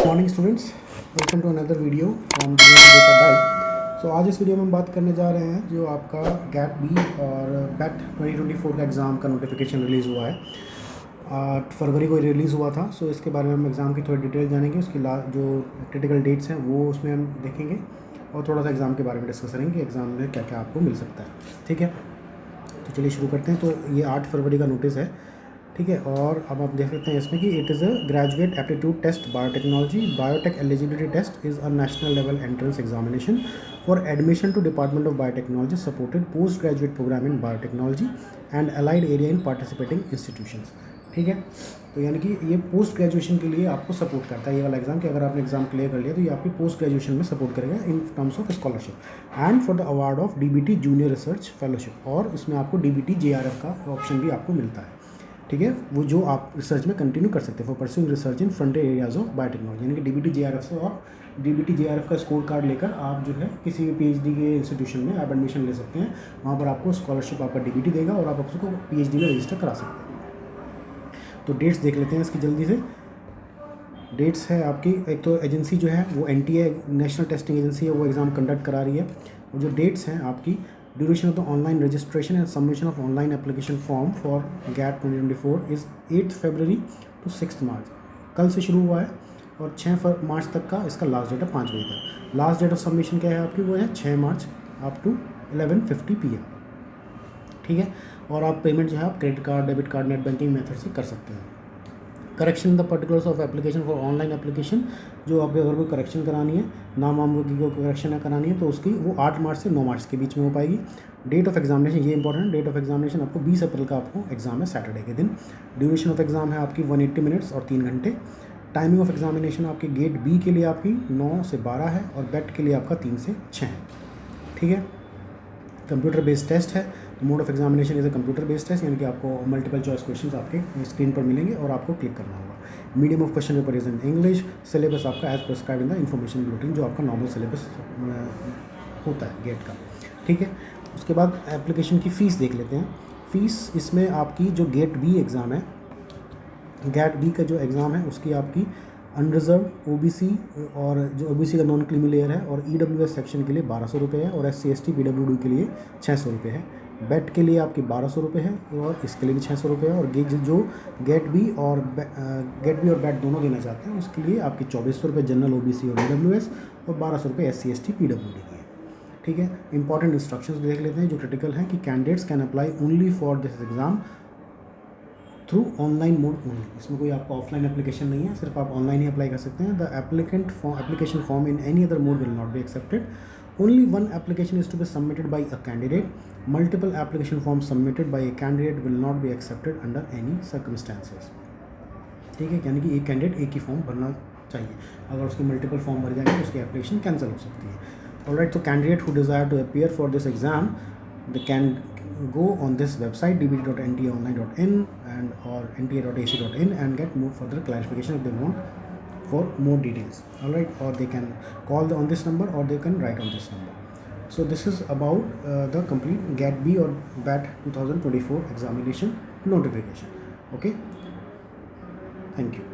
Morning students, welcome to another video from data diet. So आज इस video में हम बात करने जा रहे हैं जो आपका गैट बी और बैट 2024 का एग्ज़ाम का नोटिफिकेशन रिलीज़ हुआ है। 8 फरवरी को रिलीज़ हुआ था। सो इसके बारे में हम एग्ज़ाम की थोड़ी डिटेल जानेंगे, उसकी जो क्रिटिकल डेट्स हैं वो उसमें हम देखेंगे और थोड़ा सा एग्ज़ाम के बारे में डिस्कस करेंगे कि एग्ज़ाम में क्या क्या आपको मिल सकता है। ठीक है, तो चलिए शुरू करते हैं। तो ये 8 फरवरी का नोटिस है, ठीक है। और अब आप देख सकते हैं इसमें कि it is a graduate aptitude test biotechnology biotech eligibility test is a national level entrance examination for admission to department of biotechnology supported post graduate programme in biotechnology and allied area in participating institutions. ठीक है, तो यानी कि ये post graduation के लिए आपको support करता है ये वाला एग्जाम, कि अगर आपने एग्जाम क्लियर कर लिया तो ये आपकी पोस्ट ग्रेजुएशन में सपोर्ट करेगा in terms of scholarship and for the award of DBT junior research fellowship. और इसमें आपको डीबीटी जेआरएफ का ऑप्शन भी आपको मिलता है। ठीक है, वो जो आप रिसर्च में कंटिन्यू कर सकते हैं for pursuing research in frontier areas of biotechnology. यानी कि डीबीटी जेआरएफ से आप डीबीटी जेआरएफ का स्कोर कार्ड लेकर आप जो है किसी भी पीएचडी के इंस्टीट्यूशन में आप एडमिशन ले सकते हैं। वहाँ पर आपको स्कॉलरशिप आपका डीबीटी देगा और आप उसको पीएचडी में रजिस्टर करा सकते हैं। तो डेट्स देख लेते हैं इसकी जल्दी से। डेट्स है आपकी, एक तो एजेंसी जो है वो एनटीए नेशनल टेस्टिंग एजेंसी है, वो एग्ज़ाम कंडक्ट करा रही है। और जो डेट्स हैं आपकी, duration of the online registration and submission of online application form for GAT 2024 is 8 February to 6 March. कल से शुरू हुआ है और 6 मार्च तक का इसका लास्ट डेट है 5 बजे तक। लास्ट डेट ऑफ सबमिशन क्या है आपकी, वो है 6 मार्च अप टू 11:50 PM। ठीक है, और आप पेमेंट जो है आप credit card, debit card, net banking method से कर सकते हैं। Correction the particulars of application for online application, जो आपके अगर कोई करेक्शन करानी है, नाम वाम की कोई करेक्शन है करानी है तो उसकी वो 8 मार्च से 9 मार्च के बीच में हो पाएगी। डेट ऑफ एग्जामिनेशन, ये इंपॉर्टेंट, डेट ऑफ एग्जामिनेशन आपको 20 अप्रैल का आपको एग्जाम है, सैटरडे के दिन। ड्यूरेशन ऑफ एग्जाम है आपकी 180 मिनट्स और 3 घंटे। टाइमिंग ऑफ एग्जामिनेशन आपकी गेट बी के लिए आपकी 9 से 12 है और बैट के लिए आपका 3 से 6 है। ठीक है, कंप्यूटर बेस्ड टेस्ट है। Mode of examination is a computer based test, यानी कि आपको मल्टीपल चॉइस क्वेश्चंस आपके स्क्रीन पर मिलेंगे और आपको क्लिक करना होगा। Medium of question paper is in English. Syllabus आपका as prescribe in the information bulletin, जो आपका नॉर्मल सिलेबस होता है गेट का। ठीक है, उसके बाद एप्लीकेशन की फ़ीस देख लेते हैं। फ़ीस इसमें आपकी जो गेट बी एग्ज़ाम है, गेट बी का जो एग्ज़ाम है उसकी आपकी अनरिजर्व ओबीसी और जो ओबीसी का नॉन क्रीमी लेयर है और ईडब्ल्यूएस सेक्शन के लिए 1200 रुपये है और एससी एसटी पीडब्ल्यूडी के लिए 600 रुपये है। बैट के लिए आपकी 1200 रुपये है और इसके लिए भी 600 रुपये है। और जो गेट बी और बैट दोनों देना चाहते हैं उसके लिए आपकी 2400 रुपये जनरल ओबीसी और ईडब्ल्यूएस और 1200 रुपये एससी एसटी पीडब्ल्यूडी की है। ठीक है, इंपॉर्टेंट इंस्ट्रक्शंस देख लेते हैं जो क्रिटिकल हैं, कि candidates can apply only for this exam through online mode only. इसमें कोई आपका ऑफलाइन एप्लीकेशन नहीं है, सिर्फ आप ऑनलाइन ही अप्लाई कर सकते हैं। The application form in any other mode will not be accepted. Only one application is to be submitted by a candidate. Multiple application form submitted by a candidate will not be accepted under any circumstances. ठीक है, यानी कि एक candidate एक ही form भरना चाहिए, अगर उसके मल्टीपल फॉर्म भर जाएंगे तो उसकी एप्लीकेशन कैंसिल हो सकती है। ऑलराइट, तो candidate who desire to appear for this exam they can go on this website dbt.ntaonline.in and or nta.ac.in and get more further clarification if they want for more details. All right, or they can call on this number or they can write on this number. So this is about the complete GAT B or BAT 2024 examination notification. Okay, thank you.